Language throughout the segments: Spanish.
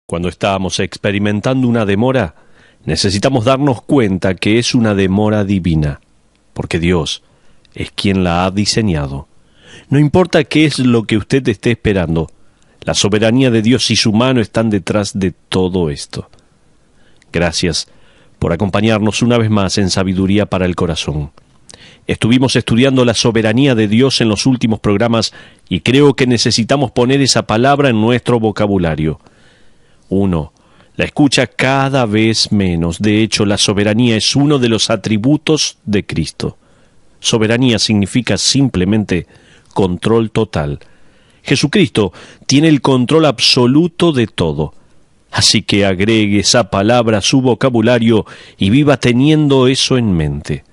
Cuando estamos experimentando una demora, necesitamos darnos cuenta que es una demora divina, porque Dios es quien la ha diseñado. No importa qué es lo que usted esté esperando, la soberanía de Dios y su mano están detrás de todo esto. Gracias por acompañarnos una vez más en Sabiduría para el Corazón. Estuvimos estudiando la soberanía de Dios en los últimos programas y creo que necesitamos poner esa palabra en nuestro vocabulario. Uno la escucha cada vez menos. De hecho, la soberanía es uno de los atributos de Cristo. Soberanía significa simplemente control total. Jesucristo tiene el control absoluto de todo. Así que agregue esa palabra a su vocabulario y viva teniendo eso en mente.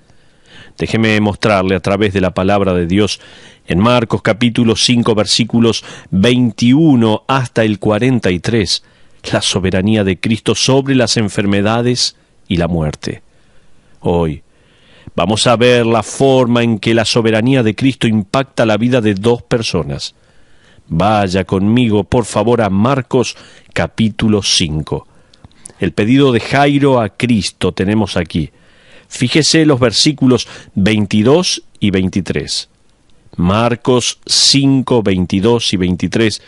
Déjeme mostrarle a través de la palabra de Dios en Marcos capítulo 5 versículos 21 hasta el 43, la soberanía de Cristo sobre las enfermedades y la muerte. Hoy vamos a ver la forma en que la soberanía de Cristo impacta la vida de dos personas. Vaya conmigo, por favor, a Marcos capítulo 5. El pedido de Jairo a Cristo tenemos aquí. Fíjese los versículos 22 y 23. Marcos 5, 22 y 23.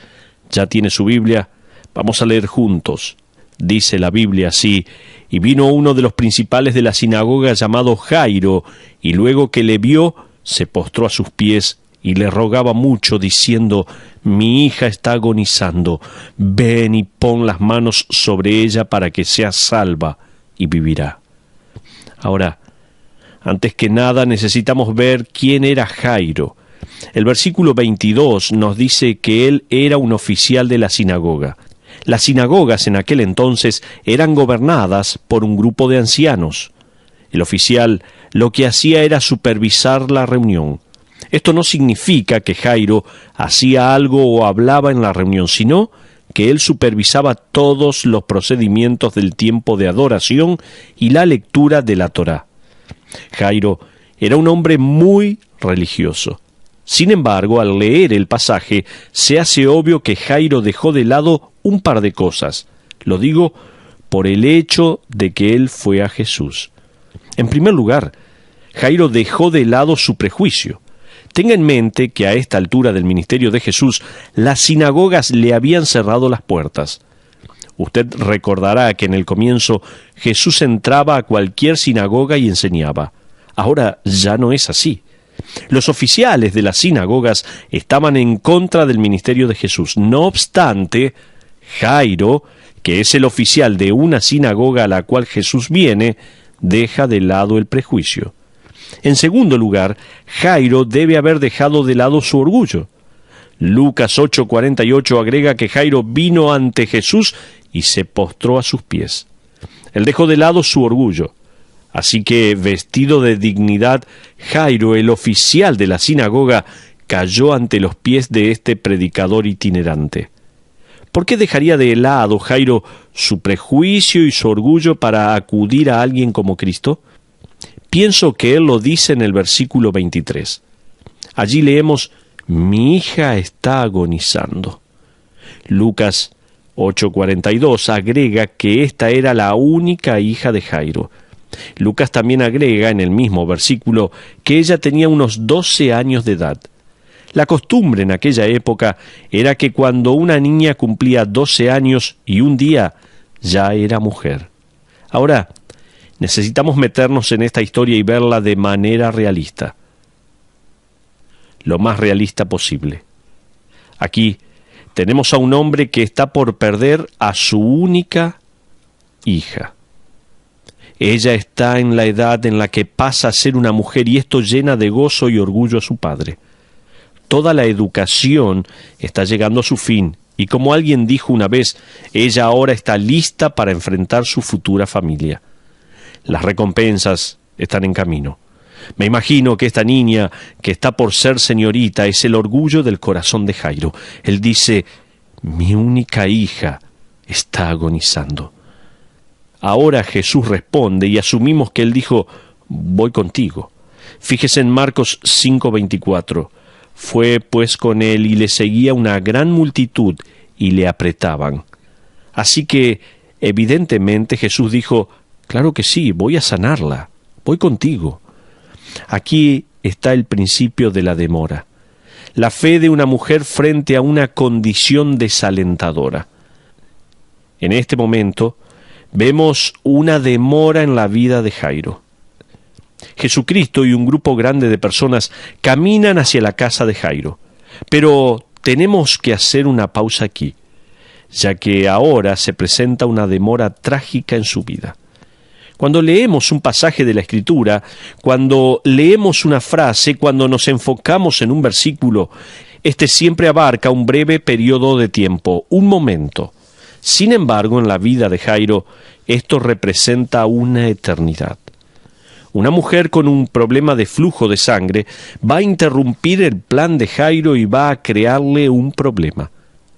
¿Ya tiene su Biblia? Vamos a leer juntos. Dice la Biblia así: y vino uno de los principales de la sinagoga llamado Jairo, y luego que le vio, se postró a sus pies y le rogaba mucho, diciendo: mi hija está agonizando, ven y pon las manos sobre ella para que sea salva y vivirá. Ahora, antes que nada necesitamos ver quién era Jairo. El versículo 22 nos dice que él era un oficial de la sinagoga. Las sinagogas en aquel entonces eran gobernadas por un grupo de ancianos. El oficial lo que hacía era supervisar la reunión. Esto no significa que Jairo hacía algo o hablaba en la reunión, sino que él supervisaba todos los procedimientos del tiempo de adoración y la lectura de la Torá. Jairo era un hombre muy religioso. Sin embargo, al leer el pasaje, se hace obvio que Jairo dejó de lado un par de cosas. Lo digo por el hecho de que él fue a Jesús. En primer lugar, Jairo dejó de lado su prejuicio. Tenga en mente que a esta altura del ministerio de Jesús, las sinagogas le habían cerrado las puertas. Usted recordará que en el comienzo Jesús entraba a cualquier sinagoga y enseñaba. Ahora ya no es así. Los oficiales de las sinagogas estaban en contra del ministerio de Jesús. No obstante, Jairo, que es el oficial de una sinagoga a la cual Jesús viene, deja de lado el prejuicio. En segundo lugar, Jairo debe haber dejado de lado su orgullo. Lucas 8:48 agrega que Jairo vino ante Jesús y se postró a sus pies. Él dejó de lado su orgullo. Así que, vestido de dignidad, Jairo, el oficial de la sinagoga, cayó ante los pies de este predicador itinerante. ¿Por qué dejaría de lado Jairo su prejuicio y su orgullo para acudir a alguien como Cristo? Pienso que él lo dice en el versículo 23. Allí leemos: mi hija está agonizando. Lucas 8:42 agrega que esta era la única hija de Jairo. Lucas también agrega en el mismo versículo que ella tenía unos 12 años de edad. La costumbre en aquella época era que cuando una niña cumplía 12 años y un día, ya era mujer. Ahora, necesitamos meternos en esta historia y verla de manera realista. Lo más realista posible. Aquí tenemos a un hombre que está por perder a su única hija. Ella está en la edad en la que pasa a ser una mujer y esto llena de gozo y orgullo a su padre. Toda la educación está llegando a su fin y, como alguien dijo una vez, ella ahora está lista para enfrentar su futura familia. Las recompensas están en camino. Me imagino que esta niña que está por ser señorita es el orgullo del corazón de Jairo. Él dice: mi única hija está agonizando. Ahora Jesús responde y asumimos que él dijo: voy contigo. Fíjese en Marcos 5:24. Fue pues con él y le seguía una gran multitud y le apretaban. Así que, evidentemente, Jesús dijo, claro que sí, voy a sanarla, voy contigo. Aquí está el principio de la demora. La fe de una mujer frente a una condición desalentadora. En este momento, vemos una demora en la vida de Jairo. Jesucristo y un grupo grande de personas caminan hacia la casa de Jairo. Pero tenemos que hacer una pausa aquí, ya que ahora se presenta una demora trágica en su vida. Cuando leemos un pasaje de la Escritura, cuando leemos una frase, cuando nos enfocamos en un versículo, este siempre abarca un breve periodo de tiempo, un momento. Sin embargo, en la vida de Jairo, esto representa una eternidad. Una mujer con un problema de flujo de sangre va a interrumpir el plan de Jairo y va a crearle un problema.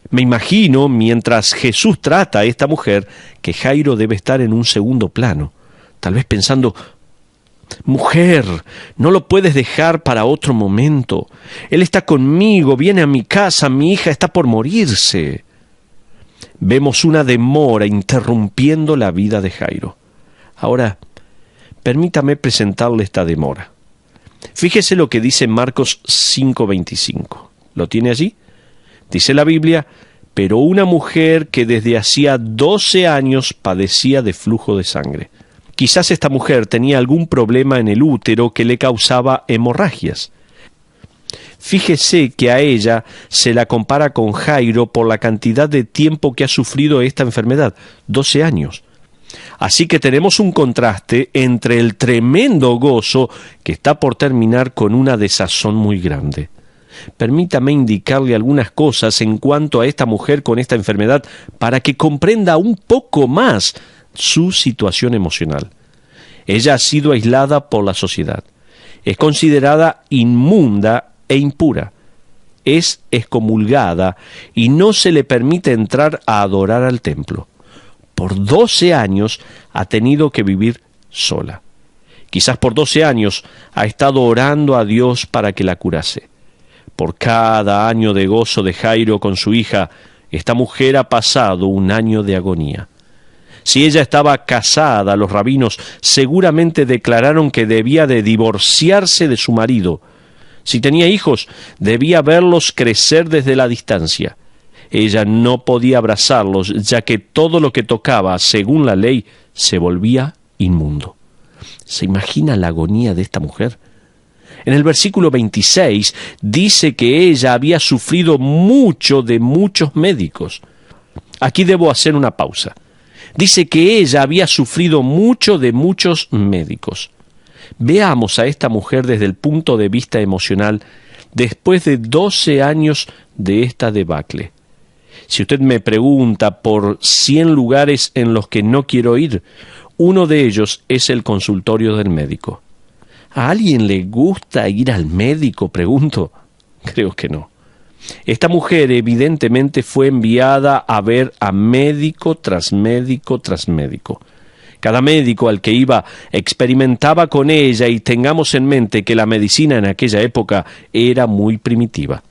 Me imagino, mientras Jesús trata a esta mujer, que Jairo debe estar en un segundo plano, tal vez pensando, mujer, no lo puedes dejar para otro momento. Él está conmigo, viene a mi casa, mi hija está por morirse. Vemos una demora interrumpiendo la vida de Jairo. Ahora, permítame presentarle esta demora. Fíjese lo que dice Marcos 5:25. ¿Lo tiene allí? Dice la Biblia, pero una mujer que desde hacía 12 años padecía de flujo de sangre. Quizás esta mujer tenía algún problema en el útero que le causaba hemorragias. Fíjese que a ella se la compara con Jairo por la cantidad de tiempo que ha sufrido esta enfermedad, 12 años. Así que tenemos un contraste entre el tremendo gozo que está por terminar con una desazón muy grande. Permítame indicarle algunas cosas en cuanto a esta mujer con esta enfermedad para que comprenda un poco más su situación emocional. Ella ha sido aislada por la sociedad. Es considerada inmunda e impura. Es excomulgada y no se le permite entrar a adorar al templo. Por 12 años ha tenido que vivir sola. Quizás por 12 años ha estado orando a Dios para que la curase. Por cada año de gozo de Jairo con su hija, esta mujer ha pasado un año de agonía. Si ella estaba casada, los rabinos seguramente declararon que debía de divorciarse de su marido. Si tenía hijos, debía verlos crecer desde la distancia. Ella no podía abrazarlos, ya que todo lo que tocaba, según la ley, se volvía inmundo. ¿Se imagina la agonía de esta mujer? En el versículo 26 dice que ella había sufrido mucho de muchos médicos. Aquí debo hacer una pausa. Dice que ella había sufrido mucho de muchos médicos. Veamos a esta mujer desde el punto de vista emocional después de 12 años de esta debacle. Si usted me pregunta por 100 lugares en los que no quiero ir, uno de ellos es el consultorio del médico. ¿A alguien le gusta ir al médico? Pregunto. Creo que no. Esta mujer evidentemente fue enviada a ver a médico tras médico tras médico. Cada médico al que iba experimentaba con ella, y tengamos en mente que la medicina en aquella época era muy primitiva.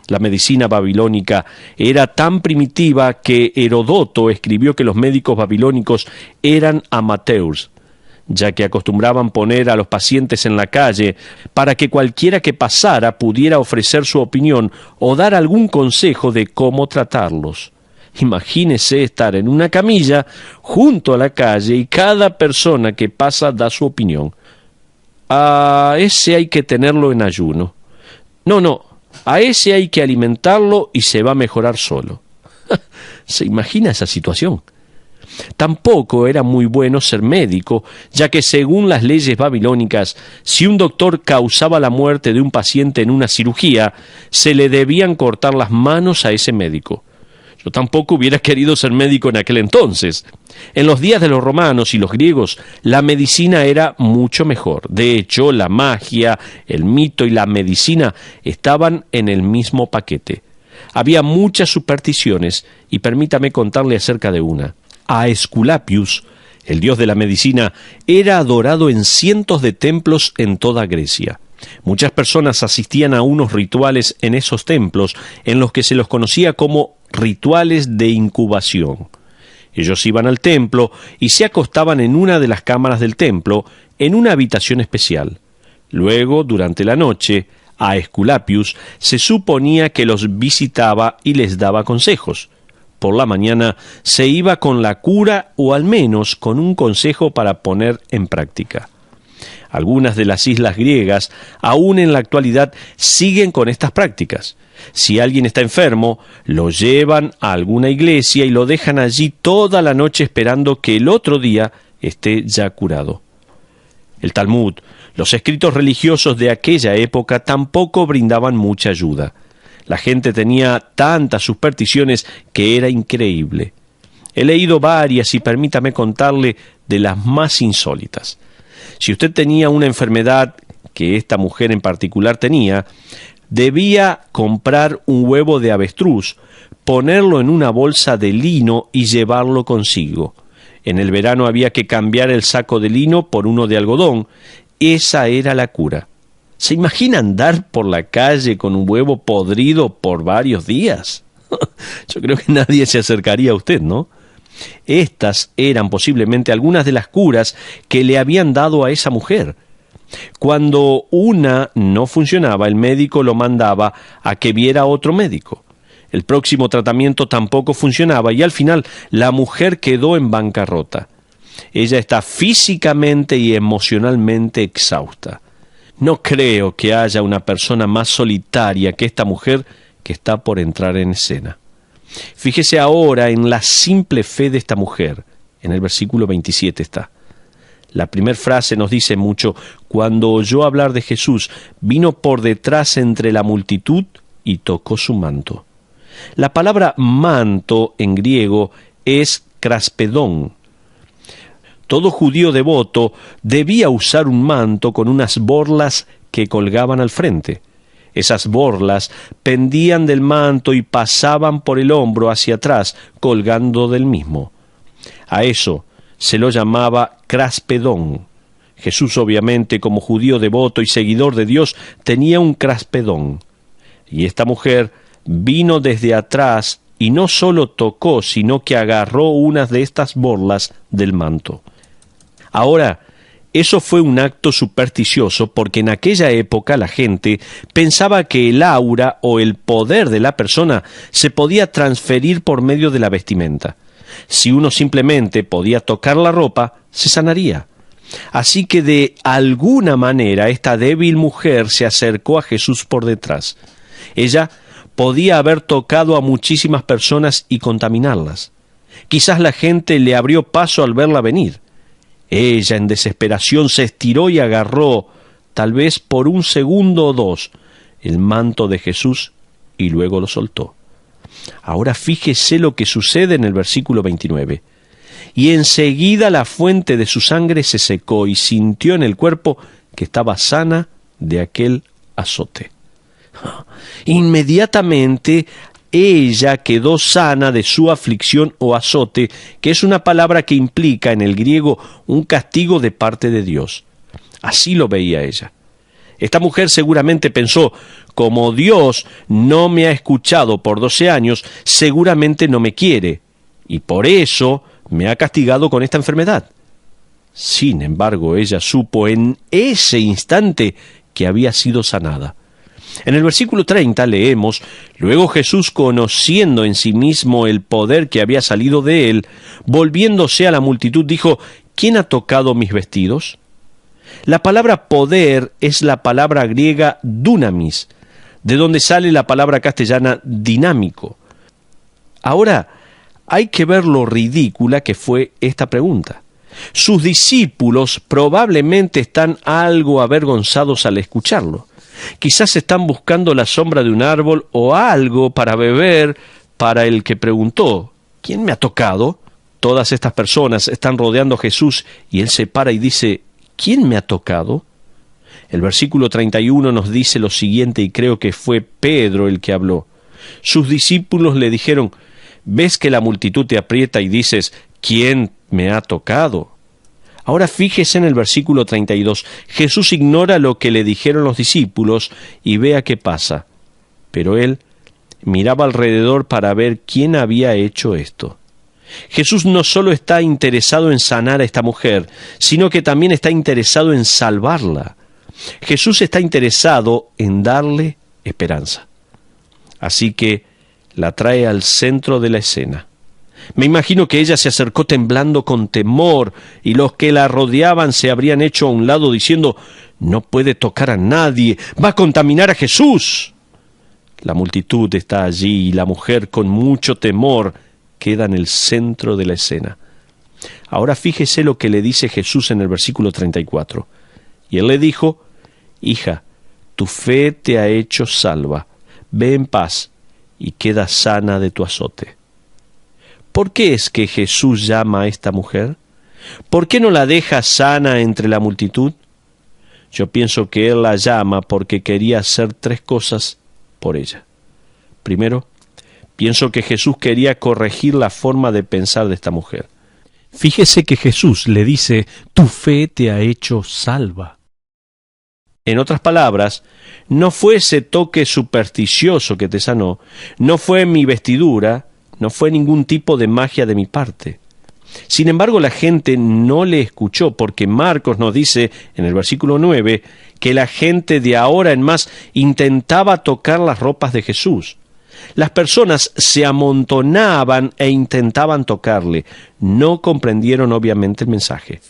La medicina babilónica era tan primitiva que Heródoto escribió que los médicos babilónicos eran amateurs, ya que acostumbraban poner a los pacientes en la calle para que cualquiera que pasara pudiera ofrecer su opinión o dar algún consejo de cómo tratarlos. Imagínese estar en una camilla junto a la calle y cada persona que pasa da su opinión. A ese hay que tenerlo en ayuno. No, a ese hay que alimentarlo y se va a mejorar solo. ¿Se imagina esa situación? Tampoco era muy bueno ser médico, ya que según las leyes babilónicas, si un doctor causaba la muerte de un paciente en una cirugía, se le debían cortar las manos a ese médico. Yo tampoco hubiera querido ser médico en aquel entonces. En los días de los romanos y los griegos, la medicina era mucho mejor. De hecho, la magia, el mito y la medicina estaban en el mismo paquete. Había muchas supersticiones, y permítame contarle acerca de una. Aesculapius, el dios de la medicina, era adorado en cientos de templos en toda Grecia. Muchas personas asistían a unos rituales en esos templos, en los que se los conocía como rituales de incubación. Ellos iban al templo y se acostaban en una de las cámaras del templo, en una habitación especial. Luego, durante la noche, a Esculapius se suponía que los visitaba y les daba consejos. Por la mañana se iba con la cura o al menos con un consejo para poner en práctica. Algunas de las islas griegas, aún en la actualidad, siguen con estas prácticas. Si alguien está enfermo, lo llevan a alguna iglesia y lo dejan allí toda la noche esperando que el otro día esté ya curado. El Talmud, los escritos religiosos de aquella época tampoco brindaban mucha ayuda. La gente tenía tantas supersticiones que era increíble. He leído varias y permítame contarle de las más insólitas. Si usted tenía una enfermedad, que esta mujer en particular tenía, debía comprar un huevo de avestruz, ponerlo en una bolsa de lino y llevarlo consigo. En el verano había que cambiar el saco de lino por uno de algodón. Esa era la cura. ¿Se imagina andar por la calle con un huevo podrido por varios días? Yo creo que nadie se acercaría a usted, ¿no? Estas eran posiblemente algunas de las curas que le habían dado a esa mujer. Cuando una no funcionaba, el médico lo mandaba a que viera a otro médico. El próximo tratamiento tampoco funcionaba y al final la mujer quedó en bancarrota. Ella está físicamente y emocionalmente exhausta. No creo que haya una persona más solitaria que esta mujer que está por entrar en escena. Fíjese ahora en la simple fe de esta mujer. En el versículo 27 está. La primera frase nos dice mucho. Cuando oyó hablar de Jesús, vino por detrás entre la multitud y tocó su manto. La palabra manto en griego es kraspedón. Todo judío devoto debía usar un manto con unas borlas que colgaban al frente. Esas borlas pendían del manto y pasaban por el hombro hacia atrás, colgando del mismo. A eso se lo llamaba kraspedón. Jesús, obviamente, como judío devoto y seguidor de Dios, tenía un kraspedón. Y esta mujer vino desde atrás y no solo tocó, sino que agarró unas de estas borlas del manto. Ahora, eso fue un acto supersticioso porque en aquella época la gente pensaba que el aura o el poder de la persona se podía transferir por medio de la vestimenta. Si uno simplemente podía tocar la ropa, se sanaría. Así que de alguna manera esta débil mujer se acercó a Jesús por detrás. Ella podía haber tocado a muchísimas personas y contaminarlas. Quizás la gente le abrió paso al verla venir. Ella, en desesperación, se estiró y agarró, tal vez por un segundo o dos, el manto de Jesús y luego lo soltó. Ahora fíjese lo que sucede en el versículo 29. Y enseguida la fuente de su sangre se secó y sintió en el cuerpo que estaba sana de aquel azote. Inmediatamente ella quedó sana de su aflicción o azote, que es una palabra que implica en el griego un castigo de parte de Dios. Así lo veía ella. Esta mujer seguramente pensó, como Dios no me ha escuchado por 12 años, seguramente no me quiere, y por eso me ha castigado con esta enfermedad. Sin embargo, ella supo en ese instante que había sido sanada. En el versículo 30 leemos, luego Jesús, conociendo en sí mismo el poder que había salido de él, volviéndose a la multitud, dijo, ¿quién ha tocado mis vestidos? La palabra poder es la palabra griega dunamis, de donde sale la palabra castellana dinámico. Ahora, hay que ver lo ridícula que fue esta pregunta. Sus discípulos probablemente están algo avergonzados al escucharlo. Quizás están buscando la sombra de un árbol o algo para beber para el que preguntó, ¿quién me ha tocado? Todas estas personas están rodeando a Jesús y él se para y dice, ¿quién me ha tocado? El versículo 31 nos dice lo siguiente y creo que fue Pedro el que habló. Sus discípulos le dijeron, ¿ves que la multitud te aprieta y dices, ¿quién me ha tocado? Ahora fíjese en el versículo 32. Jesús ignora lo que le dijeron los discípulos y vea qué pasa. Pero él miraba alrededor para ver quién había hecho esto. Jesús no solo está interesado en sanar a esta mujer, sino que también está interesado en salvarla. Jesús está interesado en darle esperanza. Así que la trae al centro de la escena. Me imagino que ella se acercó temblando con temor, y los que la rodeaban se habrían hecho a un lado diciendo: «No puede tocar a nadie, va a contaminar a Jesús». La multitud está allí y la mujer, con mucho temor, queda en el centro de la escena. Ahora fíjese lo que le dice Jesús en el versículo 34. Y él le dijo: «Hija, tu fe te ha hecho salva. Ve en paz y queda sana de tu azote». ¿Por qué es que Jesús llama a esta mujer? ¿Por qué no la deja sana entre la multitud? Yo pienso que Él la llama porque quería hacer 3 cosas por ella. Primero, pienso que Jesús quería corregir la forma de pensar de esta mujer. Fíjese que Jesús le dice: «Tu fe te ha hecho salva». En otras palabras, no fue ese toque supersticioso que te sanó, no fue mi vestidura, no fue ningún tipo de magia de mi parte. Sin embargo, la gente no le escuchó, porque Marcos nos dice en el versículo 9 que la gente de ahora en más intentaba tocar las ropas de Jesús. Las personas se amontonaban e intentaban tocarle. No comprendieron obviamente el mensaje.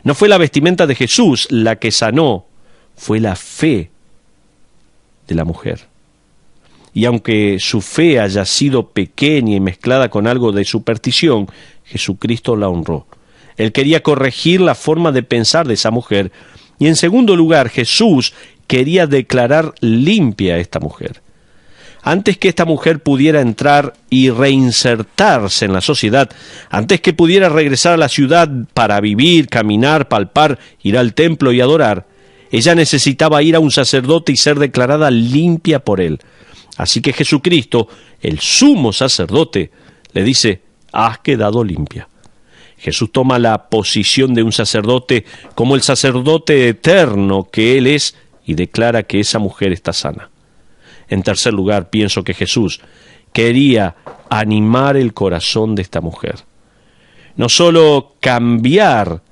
No fue la vestimenta de Jesús la que sanó, fue la fe de la mujer. Y aunque su fe haya sido pequeña y mezclada con algo de superstición, Jesucristo la honró. Él quería corregir la forma de pensar de esa mujer. Y en segundo lugar, Jesús quería declarar limpia a esta mujer. Antes que esta mujer pudiera entrar y reinsertarse en la sociedad, antes que pudiera regresar a la ciudad para vivir, caminar, palpar, ir al templo y adorar, ella necesitaba ir a un sacerdote y ser declarada limpia por él. Así que Jesucristo, el sumo sacerdote, le dice: «Has quedado limpia». Jesús toma la posición de un sacerdote como el sacerdote eterno que Él es y declara que esa mujer está sana. En tercer lugar, pienso que Jesús quería animar el corazón de esta mujer. No solo cambiar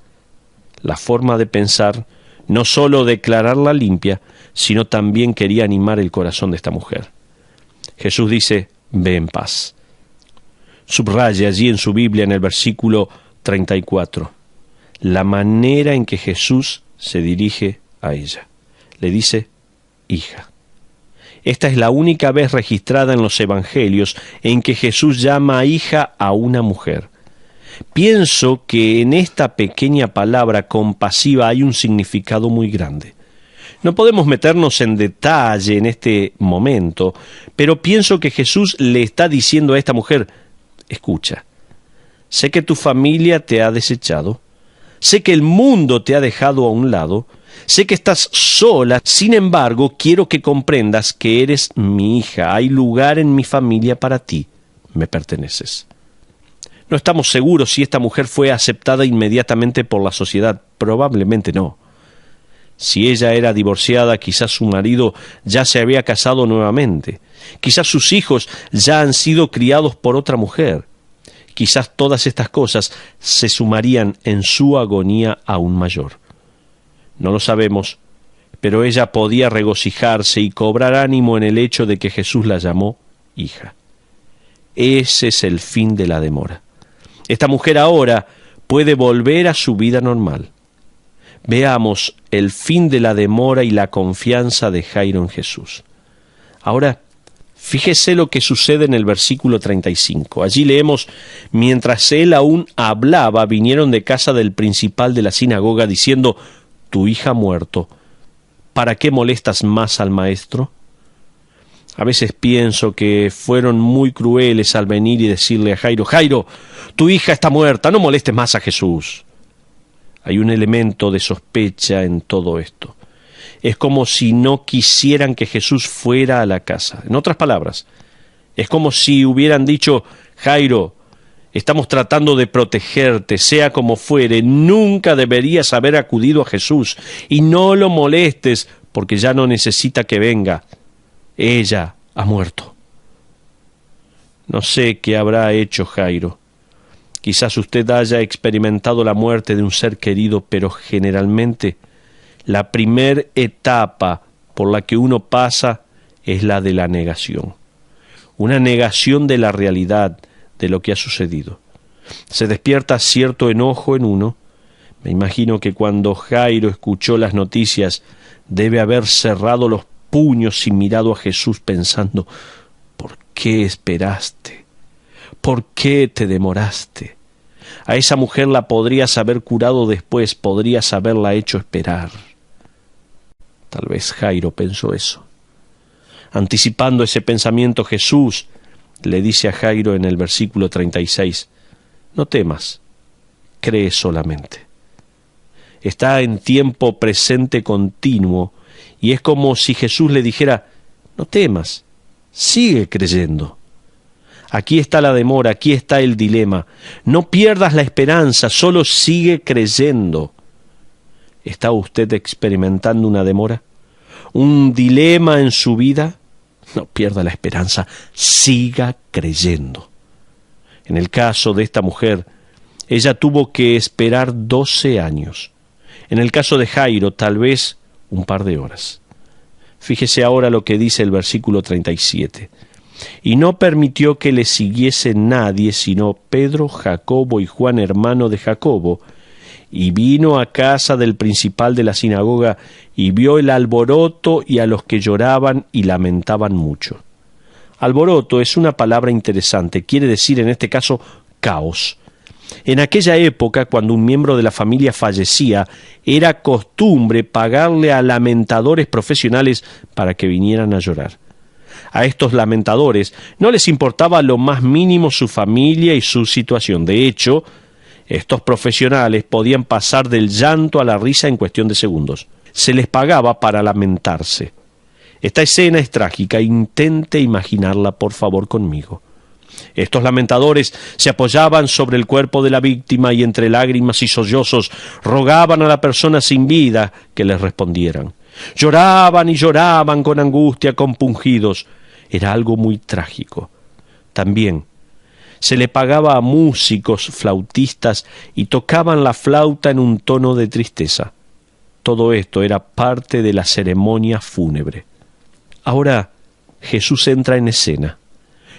la forma de pensar, no solo declararla limpia, sino también quería animar el corazón de esta mujer. Jesús dice: «Ve en paz». Subraye allí en su Biblia, en el versículo 34, la manera en que Jesús se dirige a ella. Le dice: «Hija». Esta es la única vez registrada en los evangelios en que Jesús llama hija a una mujer. Pienso que en esta pequeña palabra compasiva hay un significado muy grande. No podemos meternos en detalle en este momento, pero pienso que Jesús le está diciendo a esta mujer: «Escucha, sé que tu familia te ha desechado, sé que el mundo te ha dejado a un lado, sé que estás sola, sin embargo, quiero que comprendas que eres mi hija, hay lugar en mi familia para ti, me perteneces». No estamos seguros si esta mujer fue aceptada inmediatamente por la sociedad, probablemente no. Si ella era divorciada, quizás su marido ya se había casado nuevamente. Quizás sus hijos ya han sido criados por otra mujer. Quizás todas estas cosas se sumarían en su agonía aún mayor. No lo sabemos, pero ella podía regocijarse y cobrar ánimo en el hecho de que Jesús la llamó hija. Ese es el fin de la demora. Esta mujer ahora puede volver a su vida normal. Veamos el fin de la demora y la confianza de Jairo en Jesús. Ahora, fíjese lo que sucede en el versículo 35. Allí leemos: «Mientras él aún hablaba, vinieron de casa del principal de la sinagoga diciendo: tu hija ha muerto. ¿Para qué molestas más al maestro?». A veces pienso que fueron muy crueles al venir y decirle a Jairo: «Jairo, tu hija está muerta, no molestes más a Jesús». Hay un elemento de sospecha en todo esto. Es como si no quisieran que Jesús fuera a la casa. En otras palabras, es como si hubieran dicho: «Jairo, estamos tratando de protegerte, sea como fuere, nunca deberías haber acudido a Jesús, y no lo molestes porque ya no necesita que venga. Ella ha muerto». No sé qué habrá hecho Jairo. Quizás usted haya experimentado la muerte de un ser querido, pero generalmente la primer etapa por la que uno pasa es la de la negación. Una negación de la realidad, de lo que ha sucedido. Se despierta cierto enojo en uno. Me imagino que cuando Jairo escuchó las noticias, debe haber cerrado los puños y mirado a Jesús pensando, ¿por qué esperaste? ¿Por qué te demoraste? A esa mujer la podrías haber curado después, podrías haberla hecho esperar. Tal vez Jairo pensó eso. Anticipando ese pensamiento, Jesús le dice a Jairo en el versículo 36, no temas, cree solamente. Está en tiempo presente continuo y es como si Jesús le dijera, no temas, sigue creyendo. Aquí está la demora, aquí está el dilema. No pierdas la esperanza, solo sigue creyendo. ¿Está usted experimentando una demora? ¿Un dilema en su vida? No pierda la esperanza, siga creyendo. En el caso de esta mujer, ella tuvo que esperar 12 años. En el caso de Jairo, tal vez un par de horas. Fíjese ahora lo que dice el versículo 37. Y no permitió que le siguiese nadie, sino Pedro, Jacobo y Juan, hermano de Jacobo, y vino a casa del principal de la sinagoga, y vio el alboroto y a los que lloraban y lamentaban mucho. Alboroto es una palabra interesante, quiere decir en este caso caos. En aquella época, cuando un miembro de la familia fallecía, era costumbre pagarle a lamentadores profesionales para que vinieran a llorar. A estos lamentadores no les importaba lo más mínimo su familia y su situación. De hecho, estos profesionales podían pasar del llanto a la risa en cuestión de segundos. Se les pagaba para lamentarse. Esta escena es trágica. Intente imaginarla, por favor, conmigo. Estos lamentadores se apoyaban sobre el cuerpo de la víctima y entre lágrimas y sollozos rogaban a la persona sin vida que les respondieran. Lloraban y lloraban con angustia, compungidos. Era algo muy trágico. También se le pagaba a músicos, flautistas, y tocaban la flauta en un tono de tristeza. Todo esto era parte de la ceremonia fúnebre. Ahora Jesús entra en escena.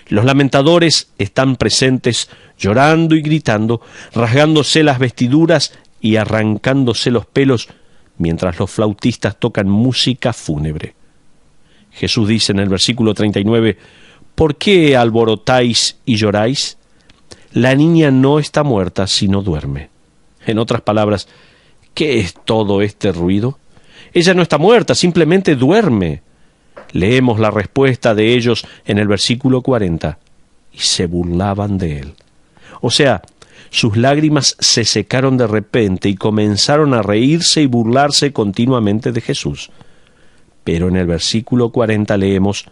Los lamentadores están presentes, llorando y gritando, rasgándose las vestiduras y arrancándose los pelos, mientras los flautistas tocan música fúnebre. Jesús dice en el versículo 39, ¿por qué alborotáis y lloráis? La niña no está muerta, sino duerme. En otras palabras, ¿qué es todo este ruido? Ella no está muerta, simplemente duerme. Leemos la respuesta de ellos en el versículo 40, y se burlaban de él. O sea, sus lágrimas se secaron de repente y comenzaron a reírse y burlarse continuamente de Jesús. Pero en el versículo 40 leemos,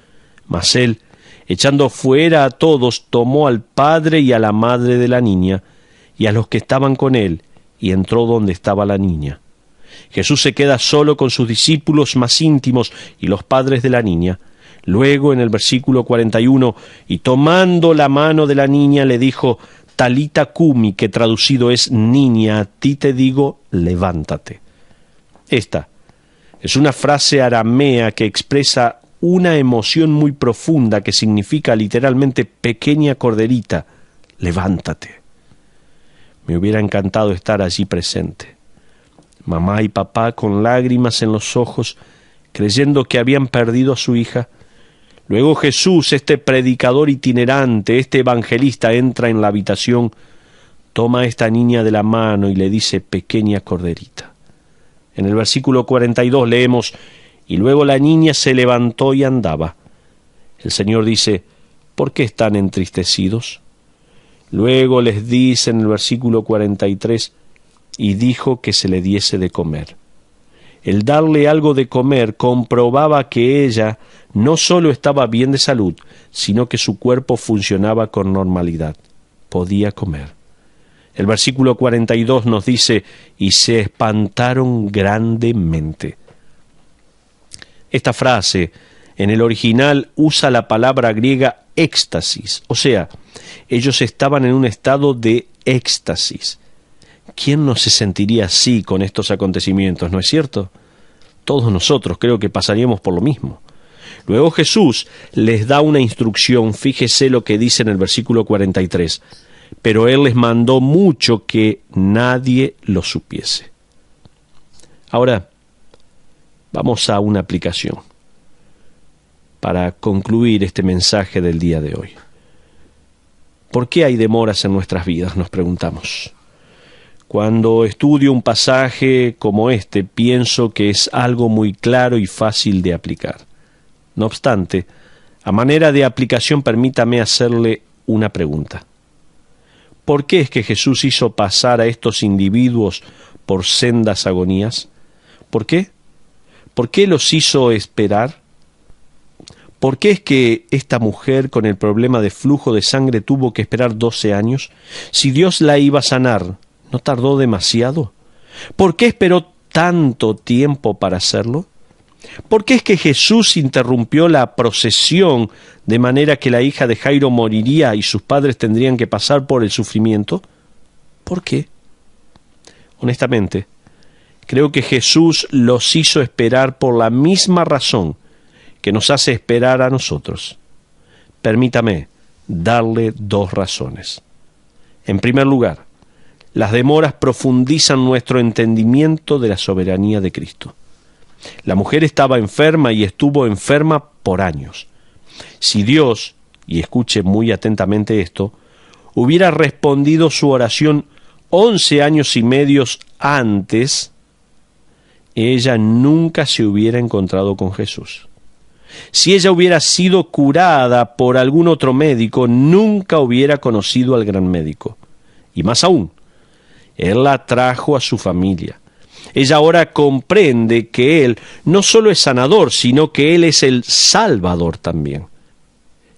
mas él, echando fuera a todos, tomó al padre y a la madre de la niña, y a los que estaban con él, y entró donde estaba la niña. Jesús se queda solo con sus discípulos más íntimos y los padres de la niña. Luego, en el versículo 41, y tomando la mano de la niña, le dijo, Talita cumi, que traducido es, niña, a ti te digo, levántate. Esta es una frase aramea que expresa una emoción muy profunda que significa literalmente pequeña corderita, levántate. Me hubiera encantado estar allí presente. Mamá y papá con lágrimas en los ojos, creyendo que habían perdido a su hija. Luego Jesús, este predicador itinerante, este evangelista, entra en la habitación, toma a esta niña de la mano y le dice, pequeña corderita. En el versículo 42 leemos, y luego la niña se levantó y andaba. El Señor dice, ¿por qué están entristecidos? Luego les dice en el versículo 43, y dijo que se le diese de comer. El darle algo de comer comprobaba que ella no solo estaba bien de salud, sino que su cuerpo funcionaba con normalidad. Podía comer. El versículo 42 nos dice, y se espantaron grandemente. Esta frase, en el original, usa la palabra griega éxtasis, o sea, ellos estaban en un estado de éxtasis. ¿Quién no se sentiría así con estos acontecimientos, no es cierto? Todos nosotros creo que pasaríamos por lo mismo. Luego Jesús les da una instrucción, fíjese lo que dice en el versículo 43. Pero Él les mandó mucho que nadie lo supiese. Ahora, vamos a una aplicación para concluir este mensaje del día de hoy. ¿Por qué hay demoras en nuestras vidas?, nos preguntamos. Cuando estudio un pasaje como este, pienso que es algo muy claro y fácil de aplicar. No obstante, a manera de aplicación, permítame hacerle una pregunta. ¿Por qué es que Jesús hizo pasar a estos individuos por sendas agonías? ¿Por qué? ¿Por qué los hizo esperar? ¿Por qué es que esta mujer con el problema de flujo de sangre tuvo que esperar 12 años? Si Dios la iba a sanar, ¿no tardó demasiado? ¿Por qué esperó tanto tiempo para hacerlo? ¿Por qué es que Jesús interrumpió la procesión de manera que la hija de Jairo moriría y sus padres tendrían que pasar por el sufrimiento? ¿Por qué? Honestamente, creo que Jesús los hizo esperar por la misma razón que nos hace esperar a nosotros. Permítame darle dos razones. En primer lugar, las demoras profundizan nuestro entendimiento de la soberanía de Cristo. La mujer estaba enferma y estuvo enferma por años. Si Dios, y escuche muy atentamente esto, hubiera respondido su oración 11 años y medio antes, ella nunca se hubiera encontrado con Jesús. Si ella hubiera sido curada por algún otro médico, nunca hubiera conocido al gran médico. Y más aún, Él la trajo a su familia. Ella ahora comprende que Él no solo es sanador, sino que Él es el Salvador también.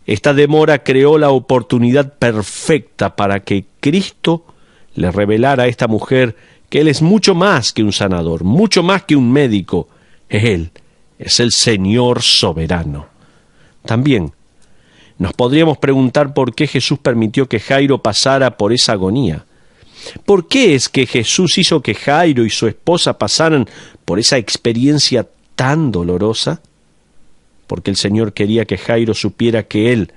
Esta demora creó la oportunidad perfecta para que Cristo le revelara a esta mujer que Él es mucho más que un sanador, mucho más que un médico. Él es el Señor soberano. También nos podríamos preguntar por qué Jesús permitió que Jairo pasara por esa agonía. ¿Por qué es que Jesús hizo que Jairo y su esposa pasaran por esa experiencia tan dolorosa? Porque el Señor quería que Jairo supiera que Él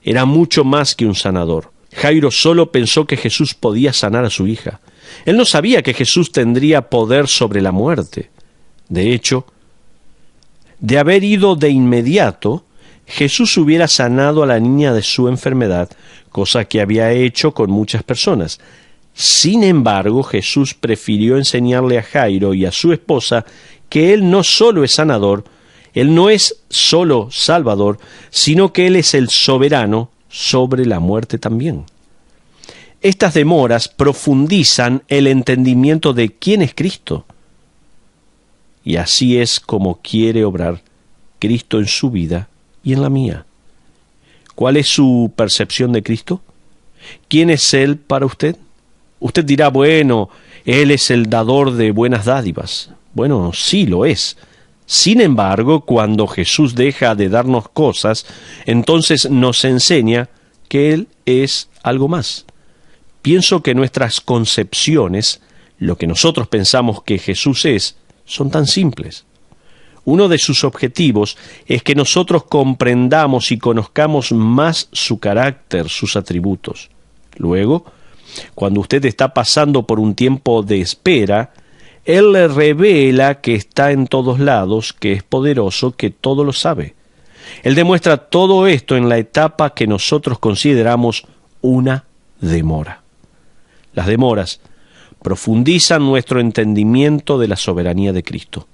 era mucho más que un sanador. Jairo solo pensó que Jesús podía sanar a su hija. Él no sabía que Jesús tendría poder sobre la muerte. De hecho, de haber ido de inmediato, Jesús hubiera sanado a la niña de su enfermedad, cosa que había hecho con muchas personas. Sin embargo, Jesús prefirió enseñarle a Jairo y a su esposa que Él no solo es sanador, Él no es solo salvador, sino que Él es el soberano sobre la muerte también. Estas demoras profundizan el entendimiento de quién es Cristo. Y así es como quiere obrar Cristo en su vida y en la mía. ¿Cuál es su percepción de Cristo? ¿Quién es Él para usted? Usted dirá, bueno, Él es el dador de buenas dádivas. Bueno, sí lo es. Sin embargo, cuando Jesús deja de darnos cosas, entonces nos enseña que Él es algo más. Pienso que nuestras concepciones, lo que nosotros pensamos que Jesús es, son tan simples. Uno de sus objetivos es que nosotros comprendamos y conozcamos más su carácter, sus atributos. Luego, cuando usted está pasando por un tiempo de espera, Él le revela que está en todos lados, que es poderoso, que todo lo sabe. Él demuestra todo esto en la etapa que nosotros consideramos una demora. Las demoras profundizan nuestro entendimiento de la soberanía de Cristo.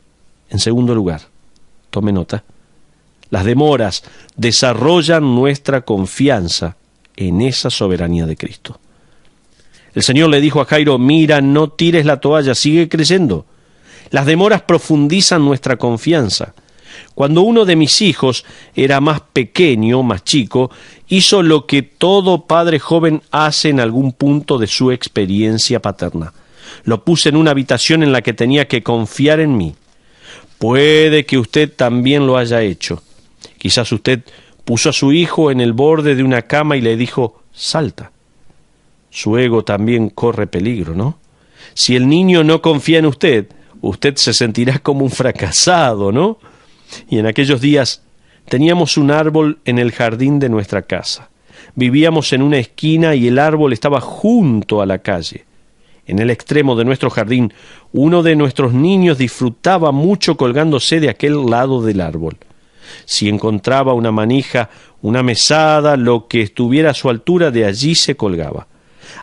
En segundo lugar, tome nota, las demoras desarrollan nuestra confianza en esa soberanía de Cristo. El Señor le dijo a Jairo, mira, no tires la toalla, sigue creyendo. Las demoras profundizan nuestra confianza. Cuando uno de mis hijos era más pequeño, más chico, hizo lo que todo padre joven hace en algún punto de su experiencia paterna. Lo puse en una habitación en la que tenía que confiar en mí. Puede que usted también lo haya hecho. Quizás usted puso a su hijo en el borde de una cama y le dijo, salta. Su ego también corre peligro, ¿no? Si el niño no confía en usted, usted se sentirá como un fracasado, ¿no? Y en aquellos días teníamos un árbol en el jardín de nuestra casa. Vivíamos en una esquina y el árbol estaba junto a la calle. En el extremo de nuestro jardín, uno de nuestros niños disfrutaba mucho colgándose de aquel lado del árbol. Si encontraba una manija, una mesada, lo que estuviera a su altura, de allí se colgaba.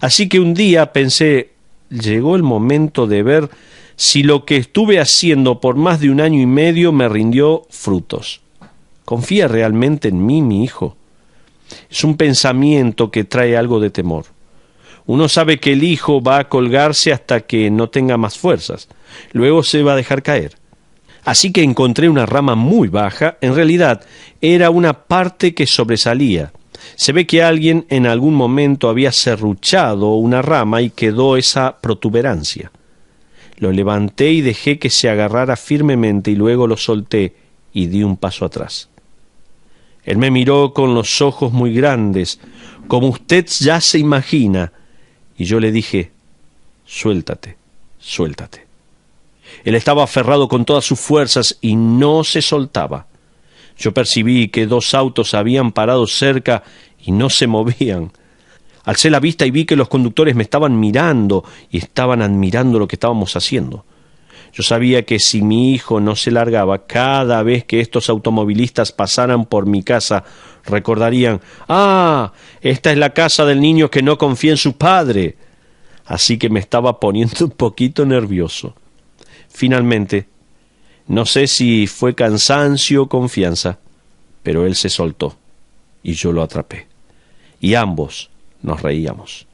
Así que un día pensé, llegó el momento de ver si lo que estuve haciendo por más de 1 año y medio me rindió frutos. ¿Confía realmente en mí, mi hijo? Es un pensamiento que trae algo de temor. Uno sabe que el hijo va a colgarse hasta que no tenga más fuerzas. Luego se va a dejar caer. Así que encontré una rama muy baja. En realidad, era una parte que sobresalía. Se ve que alguien en algún momento había serruchado una rama y quedó esa protuberancia. Lo levanté y dejé que se agarrara firmemente y luego lo solté y di un paso atrás. Él me miró con los ojos muy grandes, como usted ya se imagina, y yo le dije, suéltate, suéltate. Él estaba aferrado con todas sus fuerzas y no se soltaba. Yo percibí que 2 autos habían parado cerca y no se movían. Alcé la vista y vi que los conductores me estaban mirando y estaban admirando lo que estábamos haciendo. Yo sabía que si mi hijo no se largaba, cada vez que estos automovilistas pasaran por mi casa, recordarían, ¡ah! Esta es la casa del niño que no confía en su padre. Así que me estaba poniendo un poquito nervioso. Finalmente, no sé si fue cansancio o confianza, pero él se soltó y yo lo atrapé. Y ambos nos reíamos.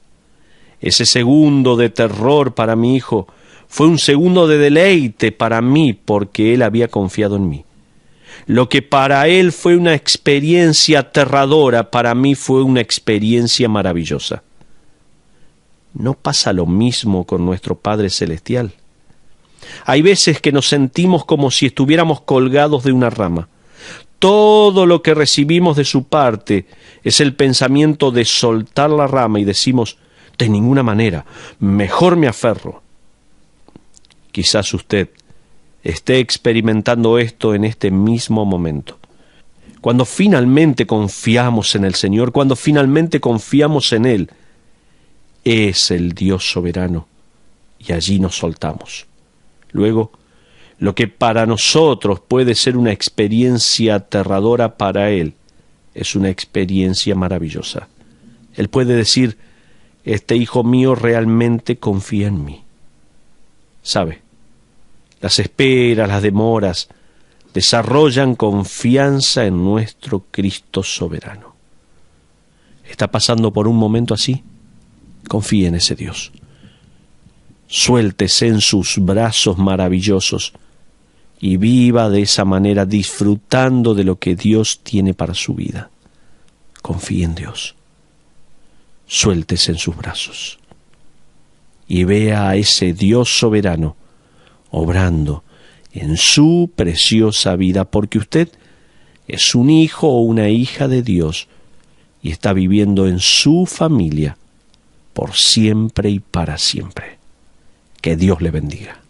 Ese segundo de terror para mi hijo fue un segundo de deleite para mí porque él había confiado en mí. Lo que para él fue una experiencia aterradora, para mí fue una experiencia maravillosa. ¿No pasa lo mismo con nuestro Padre Celestial? Hay veces que nos sentimos como si estuviéramos colgados de una rama. Todo lo que recibimos de su parte es el pensamiento de soltar la rama y decimos, de ninguna manera, mejor me aferro. Quizás usted esté experimentando esto en este mismo momento. Cuando finalmente confiamos en el Señor, cuando finalmente confiamos en Él, es el Dios soberano y allí nos soltamos. Luego, lo que para nosotros puede ser una experiencia aterradora, para Él es una experiencia maravillosa. Él puede decir, este hijo mío realmente confía en mí. ¿Sabe? Las esperas, las demoras, desarrollan confianza en nuestro Cristo soberano. ¿Está pasando por un momento así? Confíe en ese Dios. Suéltese en sus brazos maravillosos y viva de esa manera disfrutando de lo que Dios tiene para su vida. Confíe en Dios. Suéltese en sus brazos y vea a ese Dios soberano obrando en su preciosa vida, porque usted es un hijo o una hija de Dios y está viviendo en su familia por siempre y para siempre. Que Dios le bendiga.